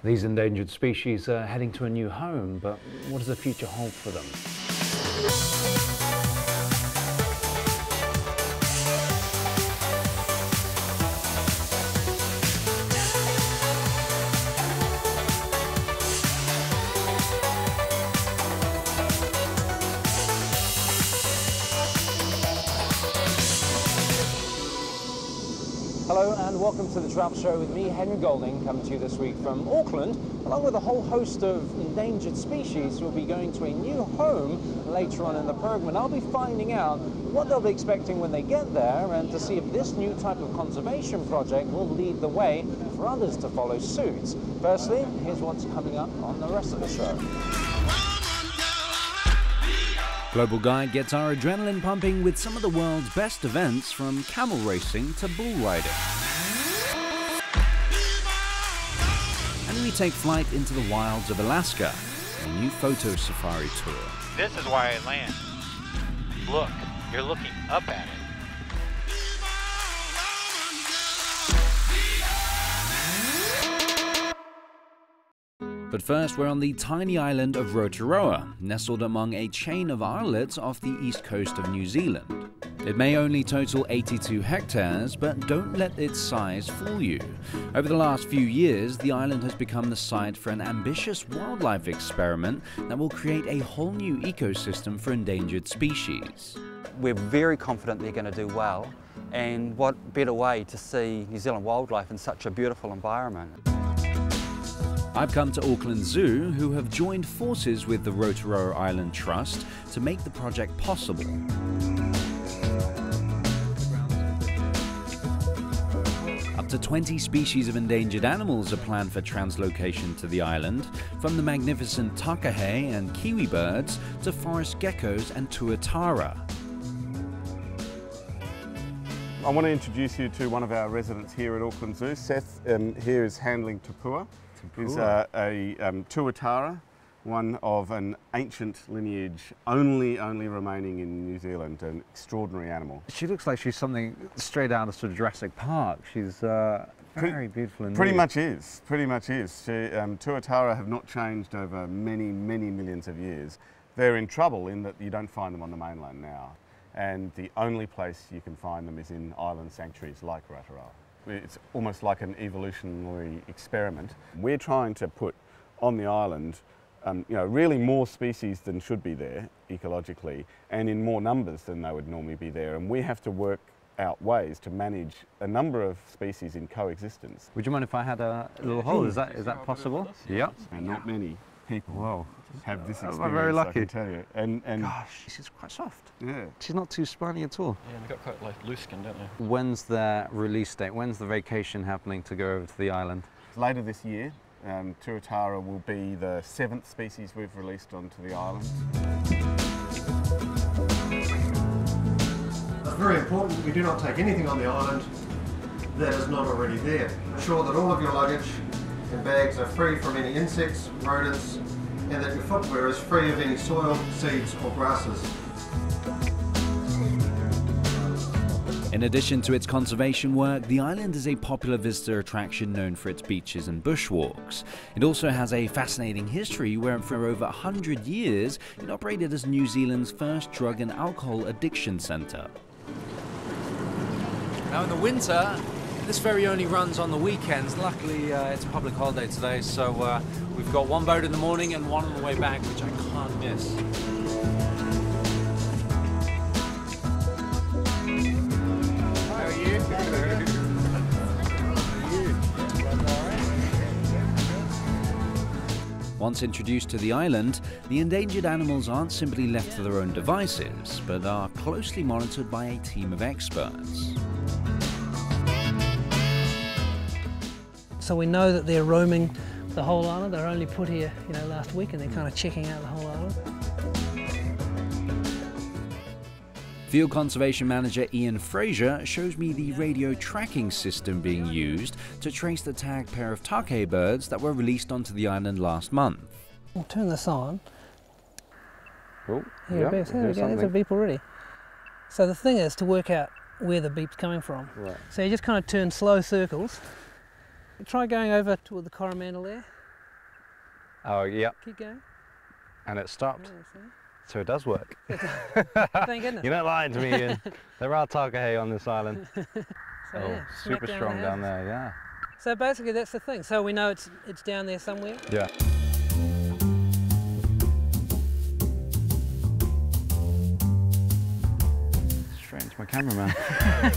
These endangered species are heading to a new home, but what does the future hold for them? Hello and welcome to the Travel Show with me, Henry Golding, coming to you this week from Auckland, along with a whole host of endangered species who will be going to a new home later on in the program. And I'll be finding out what they'll be expecting when they get there and to see if this new type of conservation project will lead the way for others to follow suit. Firstly, here's what's coming up on the rest of the show. Global Guide gets our adrenaline pumping with some of the world's best events, from camel racing to bull riding. And we take flight into the wilds of Alaska, a new photo safari tour. This is why I land. Look, you're looking up at it. But first, we're on the tiny island of Rotorua, nestled among a chain of islets off the east coast of New Zealand. It may only total 82 hectares, but don't let its size fool you. Over the last few years, the island has become the site for an ambitious wildlife experiment that will create a whole new ecosystem for endangered species. We're very confident they're going to do well, and what better way to see New Zealand wildlife in such a beautiful environment. I've come to Auckland Zoo, who have joined forces with the Rotorua Island Trust to make the project possible. Up to 20 species of endangered animals are planned for translocation to the island, from the magnificent takahe and kiwi birds to forest geckos and tuatara. I want to introduce you to one of our residents here at Auckland Zoo. Seth here is handling tupua. He's a tuatara, one of an ancient lineage, only remaining in New Zealand, an extraordinary animal. She looks like she's something straight out of sort of Jurassic Park. She's very beautiful indeed. Pretty much is. Tuatara have not changed over many millions of years. They're in trouble in that you don't find them on the mainland now. And the only place you can find them is in island sanctuaries like Rotorua. It's almost like an evolutionary experiment. We're trying to put on the island really more species than should be there ecologically, and in more numbers than they would normally be there. And we have to work out ways to manage a number of species in coexistence. Would you mind if I had a little hold? Is that possible? Yeah. And not many people have this experience. I'm very lucky. I can tell you. And gosh, she's quite soft. Yeah. She's not too spiny at all. Yeah, they've got quite like loose skin, don't they? When's the release date? When's the vacation happening to go over to the island? Later this year, tuatara will be the 7th species we've released onto the island. It's very important we do not take anything on the island that is not already there. Ensure that all of your luggage and bags are free from any insects, rodents, and that your footwear is free of any soil, seeds or grasses. In addition to its conservation work, the island is a popular visitor attraction known for its beaches and bushwalks. It also has a fascinating history where for over 100 years it operated as New Zealand's first drug and alcohol addiction centre. Now in the winter, this ferry only runs on the weekends. Luckily, it's a public holiday today, so we've got one boat in the morning and one on the way back, which I can't miss. How are you? Once introduced to the island, the endangered animals aren't simply left to their own devices, but are closely monitored by a team of experts. So we know that they're roaming the whole island. They're only put here, last week, and they're kind of checking out the whole island. Field Conservation Manager Ian Fraser shows me the radio tracking system being used to trace the tagged pair of takahe birds that were released onto the island last month. We'll turn this on. Oh, There we go, there's a beep already. So the thing is to work out where the beep's coming from. Right. So you just kind of turn slow circles. Try going over toward the Coromandel there. Oh, yep. Keep going. And it stopped. Yeah, So it does work. thank goodness. You're not lying to me, Ian. There are takahe on this island. So, yeah, super smack strong down there, yeah. So basically that's the thing. So we know it's down there somewhere. Yeah. Straight into my cameraman. I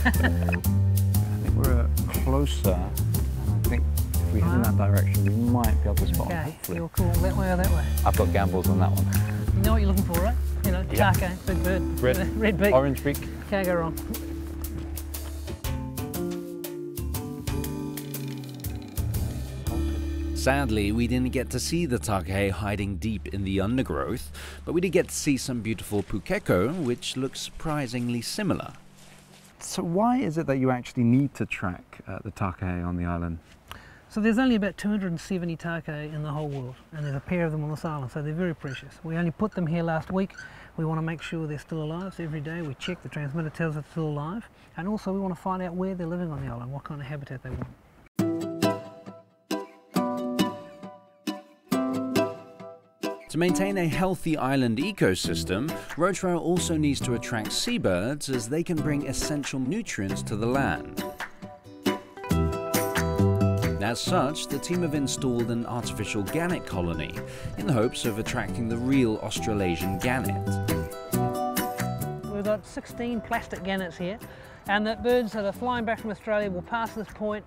think we're closer. I think if we head in that direction, we might be able to spot them, hopefully. You're cool. That way or that way? I've got gambles on that one. You know what you're looking for, right? You know, taka, big bird. Red beak. Orange beak. Can't go wrong. Sadly, we didn't get to see the takahe hiding deep in the undergrowth, but we did get to see some beautiful pukeko, which looks surprisingly similar. So why is it that you actually need to track the takahe on the island? So there's only about 270 takahe in the whole world, and there's a pair of them on this island, so they're very precious. We only put them here last week. We want to make sure they're still alive, so every day we check, the transmitter tells us it's still alive, and also we want to find out where they're living on the island, what kind of habitat they want. To maintain a healthy island ecosystem, Rotorua also needs to attract seabirds as they can bring essential nutrients to the land. As such, the team have installed an artificial gannet colony in the hopes of attracting the real Australasian gannet. We've got 16 plastic gannets here, and the birds that are flying back from Australia will pass this point.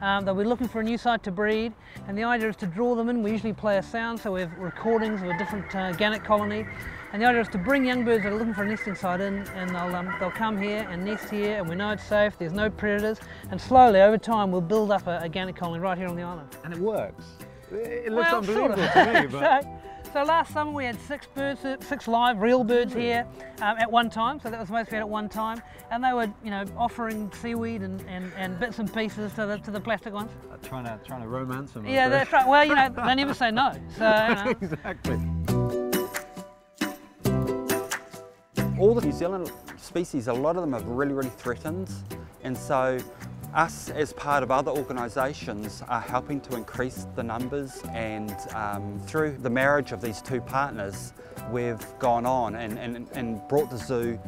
They'll be looking for a new site to breed, and the idea is to draw them in. We usually play a sound, so we have recordings of a different gannet colony, and the idea is to bring young birds that are looking for a nesting site in, and they'll come here and nest here, and we know it's safe, there's no predators, and slowly over time we'll build up a gannet colony right here on the island. And it works. It looks Well, unbelievable sort of. to me, but... So last summer we had 6 birds, 6 live real birds here at one time. So that was the most we had at one time, and they were, you know, offering seaweed and bits and pieces to the plastic ones. Trying to romance them. Yeah, that's right. Well, you know, they never say no. So you know. Exactly. All the New Zealand species, a lot of them are really threatened, and so us as part of other organisations are helping to increase the numbers, and through the marriage of these two partners we've gone on and brought the zoo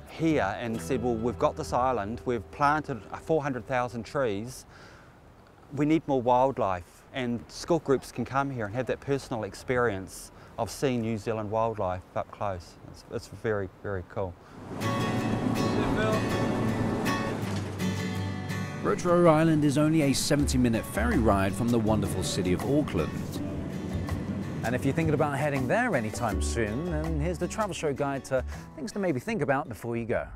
here and said, well, we've got this island, we've planted 400,000 trees, we need more wildlife, and school groups can come here and have that personal experience of seeing New Zealand wildlife up close. It's very cool. Rotorua Island is only a 70-minute ferry ride from the wonderful city of Auckland. And if you're thinking about heading there anytime soon, then here's the travel show guide to things to maybe think about before you go.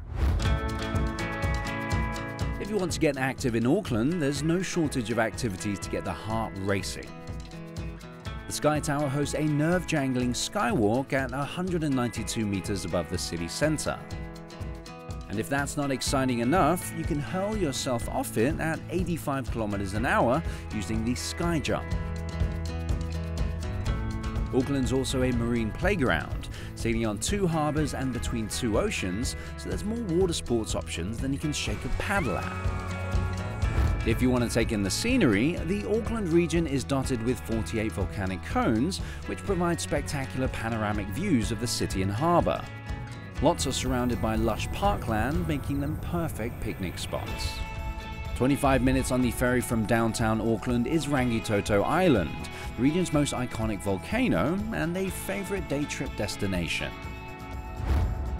If you want to get active in Auckland, there's no shortage of activities to get the heart racing. The Sky Tower hosts a nerve-jangling skywalk at 192 meters above the city centre. And if that's not exciting enough, you can hurl yourself off it at 85 kilometers an hour using the Sky Jump. Auckland's also a marine playground, sailing on 2 harbours and between 2 oceans, so there's more water sports options than you can shake a paddle at. If you want to take in the scenery, the Auckland region is dotted with 48 volcanic cones, which provide spectacular panoramic views of the city and harbour. Lots are surrounded by lush parkland, making them perfect picnic spots. 25 minutes on the ferry from downtown Auckland is Rangitoto Island, the region's most iconic volcano and a favourite day trip destination.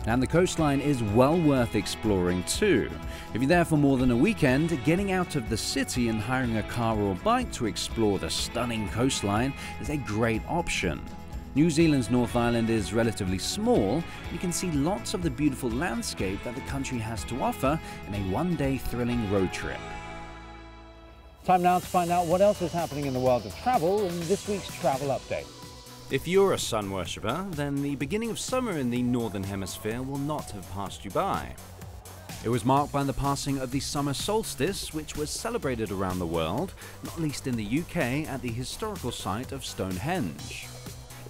And the coastline is well worth exploring too. If you're there for more than a weekend, getting out of the city and hiring a car or bike to explore the stunning coastline is a great option. New Zealand's North Island is relatively small, and you can see lots of the beautiful landscape that the country has to offer in a one-day thrilling road trip. Time now to find out what else is happening in the world of travel in this week's Travel Update. If you're a sun worshipper, then the beginning of summer in the Northern Hemisphere will not have passed you by. It was marked by the passing of the summer solstice, which was celebrated around the world, not least in the UK at the historical site of Stonehenge.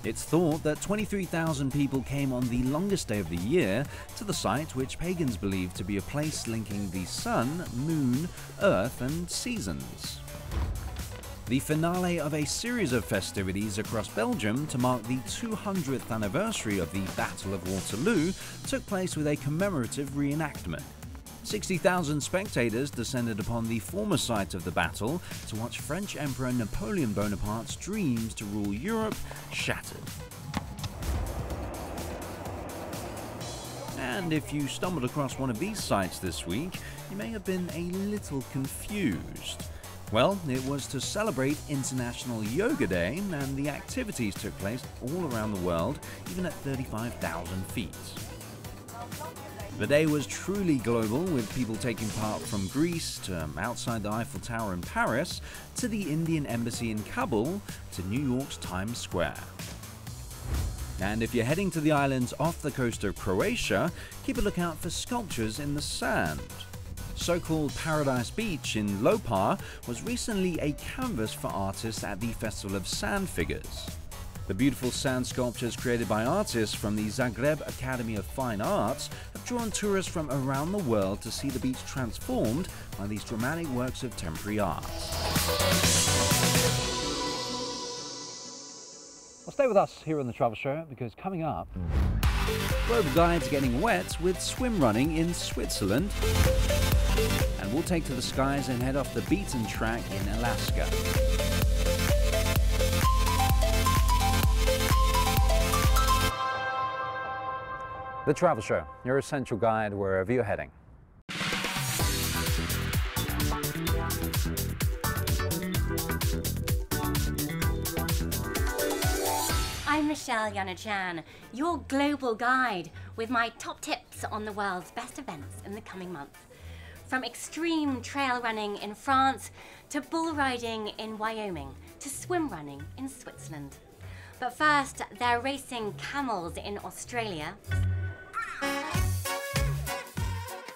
It's thought that 23,000 people came on the longest day of the year to the site, which pagans believe to be a place linking the sun, moon, earth and seasons. the finale of a series of festivities across Belgium to mark the 200th anniversary of the Battle of Waterloo took place with a commemorative reenactment. 60,000 spectators descended upon the former site of the battle to watch French Emperor Napoleon Bonaparte's dreams to rule Europe shattered. And if you stumbled across one of these sites this week, you may have been a little confused. Well, it was to celebrate International Yoga Day, and the activities took place all around the world, even at 35,000 feet. The day was truly global, with people taking part from Greece to outside the Eiffel Tower in Paris, to the Indian Embassy in Kabul, to New York's Times Square. And if you're heading to the islands off the coast of Croatia, keep a lookout for sculptures in the sand. So-called Paradise Beach in Lopar was recently a canvas for artists at the Festival of Sand Figures. The beautiful sand sculptures created by artists from the Zagreb Academy of Fine Arts have drawn tourists from around the world to see the beach transformed by these dramatic works of temporary art. Well, stay with us here on the Travel Show, because coming up, Global Guides getting wet with swim running in Switzerland. And we'll take to the skies and head off the beaten track in Alaska. The Travel Show, your essential guide wherever you're heading. I'm Michelle Yanachan, your global guide with my top tips on the world's best events in the coming month. From extreme trail running in France, to bull riding in Wyoming, to swim running in Switzerland. But first, they're racing camels in Australia.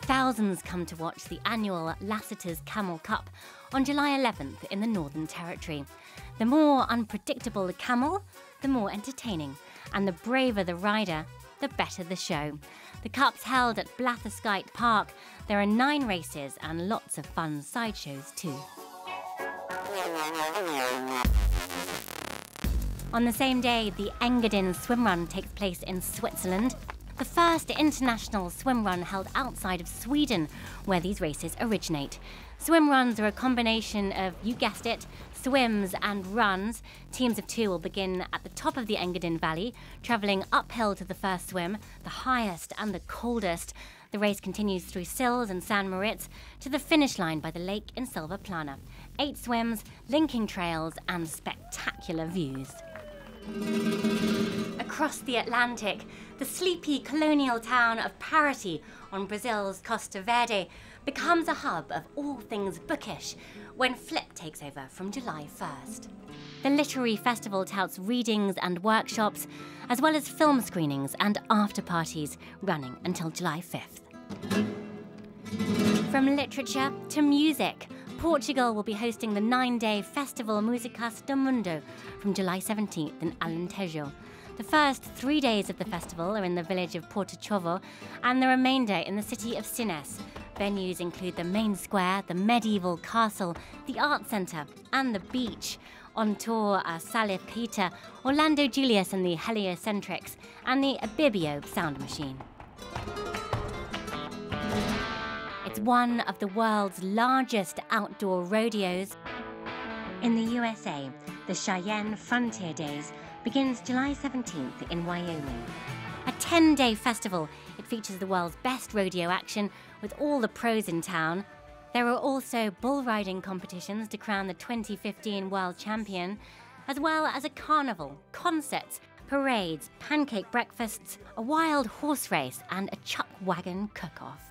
Thousands come to watch the annual Lassiter's Camel Cup on July 11th in the Northern Territory. The more unpredictable the camel, the more entertaining, and the braver the rider, the better the show. The Cup's held at Blatherskite Park. There are 9 races and lots of fun sideshows too. On the same day, the Engadin Swim Run takes place in Switzerland. The first international swim run held outside of Sweden, where these races originate. Swim runs are a combination of, you guessed it, swims and runs. Teams of 2 will begin at the top of the Engadin Valley, travelling uphill to the first swim, the highest and the coldest. The race continues through Sils and San Moritz to the finish line by the lake in Silvaplana. 8 swims, linking trails and spectacular views. Across the Atlantic, the sleepy colonial town of Paraty on Brazil's Costa Verde becomes a hub of all things bookish when Flip takes over from July 1st. The literary festival touts readings and workshops, as well as film screenings and after-parties running until July 5th. From literature to music, Portugal will be hosting the 9-day Festival Musicas do Mundo from July 17th in Alentejo. The first 3 days of the festival are in the village of Porto Chovo and the remainder in the city of Sines. Venues include the main square, the medieval castle, the art centre and the beach. On tour are Salif Keita, Orlando Julius and the Heliocentrics, and the Abibio sound machine. It's one of the world's largest outdoor rodeos. In the USA, the Cheyenne Frontier Days begins July 17th in Wyoming. A 10-day festival, it features the world's best rodeo action with all the pros in town. There are also bull riding competitions to crown the 2015 world champion, as well as a carnival, concerts, parades, pancake breakfasts, a wild horse race and a chuck wagon cook-off.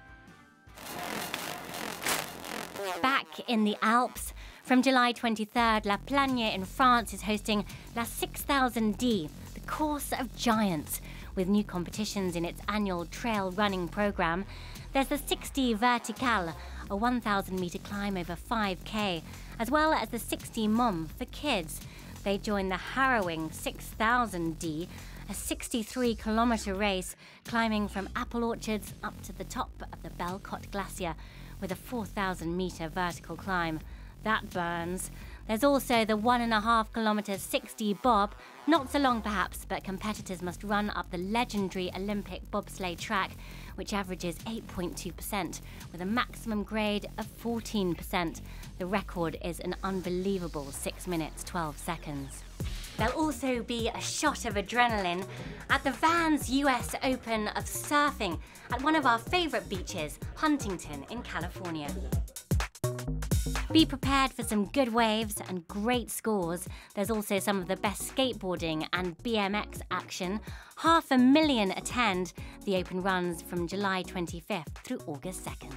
Back in the Alps, from July 23rd, La Plagne in France is hosting La 6000D, the course of giants, with new competitions in its annual trail running programme. There's the 60 Vertical, a 1,000-metre climb over 5k, as well as the 60 Mom for kids. They join the harrowing 6000D, a 63-kilometre race climbing from apple orchards up to the top of the Belcote Glacier with a 4,000-metre vertical climb. That burns. There's also the 1.5 kilometre 60 bob, not so long perhaps, but competitors must run up the legendary Olympic bobsleigh track, which averages 8.2% with a maximum grade of 14%. The record is an unbelievable 6 minutes 12 seconds. There'll also be a shot of adrenaline at the Vans US Open of Surfing at one of our favourite beaches, Huntington in California. Be prepared for some good waves and great scores. There's also some of the best skateboarding and BMX action. 500,000 attend. The Open runs from July 25th through August 2nd.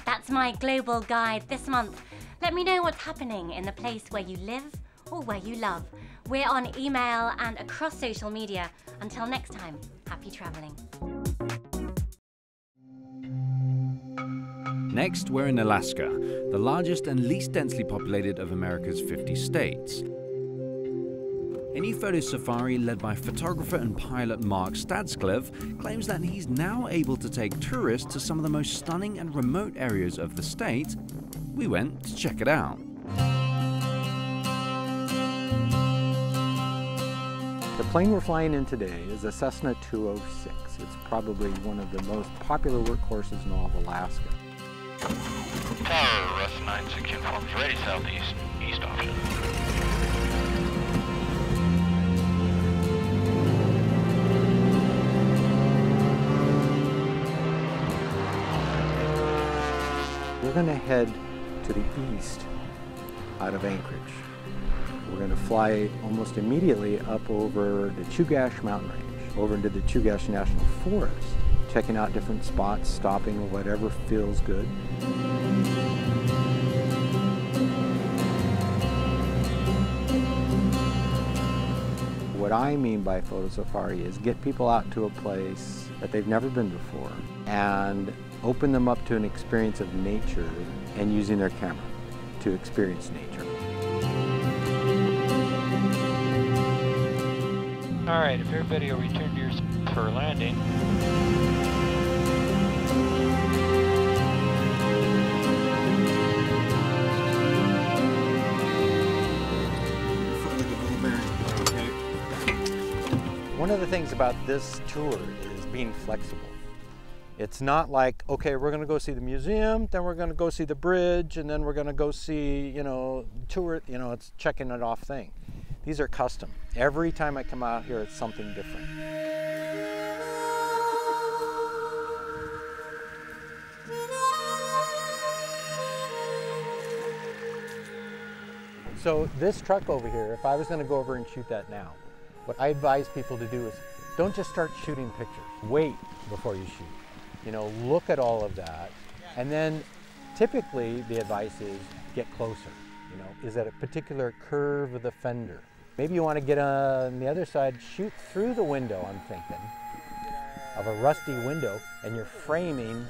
That's my global guide this month. Let me know what's happening in the place where you live or where you love. We're on email and across social media. Until next time, happy travelling. Next, we're in Alaska, the largest and least densely populated of America's 50 states. A new photo safari led by photographer and pilot Mark Stadscliffe claims that he's now able to take tourists to some of the most stunning and remote areas of the state. We went to check it out. The plane we're flying in today is a Cessna 206. It's probably one of the most popular workhorses in all of Alaska. Tower, Russ 96 informs ready southeast, east option. We're going to head to the east out of Anchorage. We're going to fly almost immediately up over the Chugach mountain range, over into the Chugach National Forest, checking out different spots, stopping whatever feels good. What I mean by photo safari is get people out to a place that they've never been before and open them up to an experience of nature and using their camera to experience nature. All right, if everybody will return to your seats for landing. One of the things about this tour is being flexible. It's not like, okay, we're going to go see the museum, then we're going to go see the bridge, and then we're going to go see, tour, it's checking it off thing. These are custom. Every time I come out here, it's something different. So this truck over here, if I was going to go over and shoot that now, what I advise people to do is don't just start shooting pictures. Wait before you shoot. Look at all of that. And then typically the advice is get closer. Is that a particular curve of the fender? Maybe you want to get on the other side, shoot through the window, I'm thinking, of a rusty window, and you're framing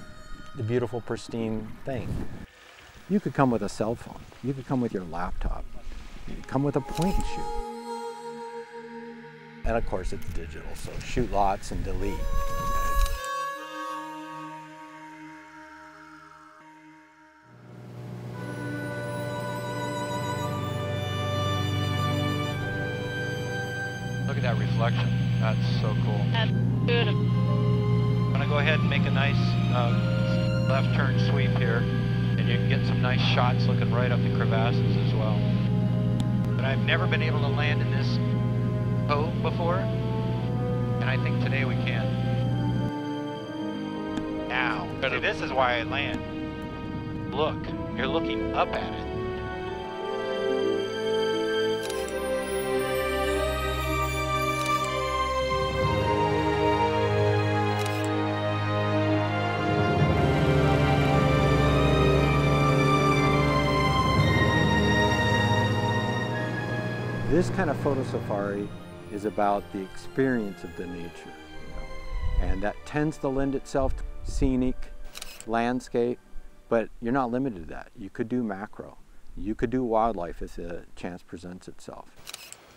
the beautiful, pristine thing. You could come with a cell phone. You could come with your laptop. You could come with a point and shoot. And of course it's digital, so shoot lots and delete. Look at that reflection. That's so cool. That's beautiful. I'm gonna go ahead and make a nice left turn sweep here, and you can get some nice shots looking right up the crevasses as well. But I've never been able to land in this cove before, and I think today we can. Now, see, this is why I land. Look, you're looking up at it. This kind of photo safari is about the experience of the nature, and that tends to lend itself to scenic, landscape, but you're not limited to that. You could do macro. You could do wildlife if the chance presents itself.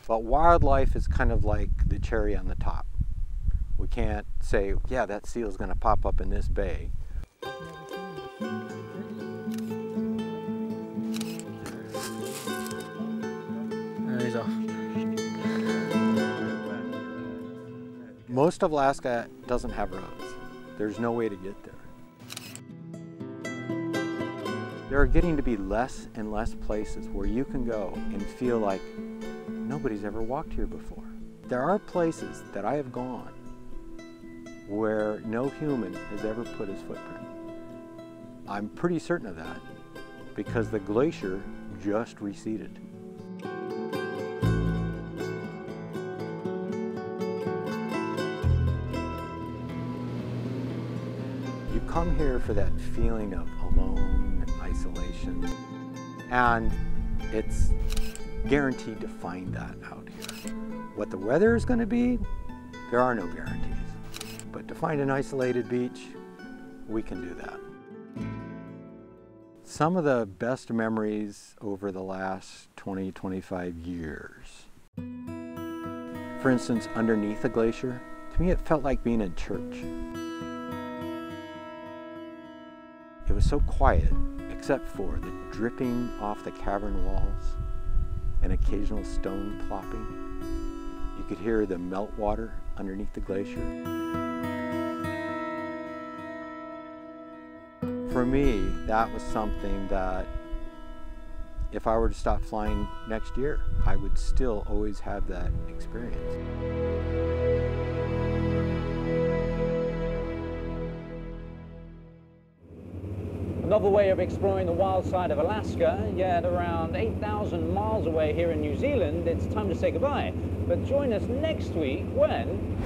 But wildlife is kind of like the cherry on the top. We can't say, yeah, that seal is going to pop up in this bay. He's off. Most of Alaska doesn't have roads. There's no way to get there. There are getting to be less and less places where you can go and feel like nobody's ever walked here before. There are places that I have gone where no human has ever put his footprint. I'm pretty certain of that because the glacier just receded. You come here for that feeling of alone and isolation, and it's guaranteed to find that out here. What the weather is going to be, there are no guarantees. But to find an isolated beach, we can do that. Some of the best memories over the last 20, 25 years. For instance, underneath the glacier, to me it felt like being in church. It was so quiet, except for the dripping off the cavern walls and occasional stone plopping. You could hear the meltwater underneath the glacier. For me, that was something that if I were to stop flying next year, I would still always have that experience. A novel way of exploring the wild side of Alaska, yet around 8,000 miles away here in New Zealand, it's time to say goodbye. But join us next week when...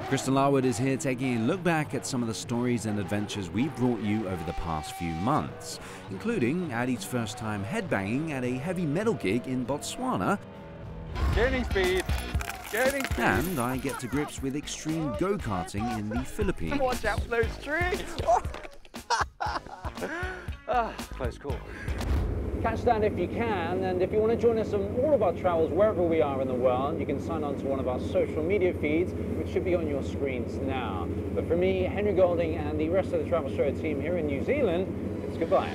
Kristen Larwood is here taking a look back at some of the stories and adventures we've brought you over the past few months, including Addie's first time headbanging at a heavy metal gig in Botswana. Gaining speed! Gaining speed! And I get to grips with extreme go-karting in the Philippines. Watch out for those trees! Close call. Catch that if you can, and if you want to join us on all of our travels wherever we are in the world, you can sign on to one of our social media feeds, which should be on your screens now. But for me, Henry Golding, and the rest of the Travel Show team here in New Zealand, it's goodbye.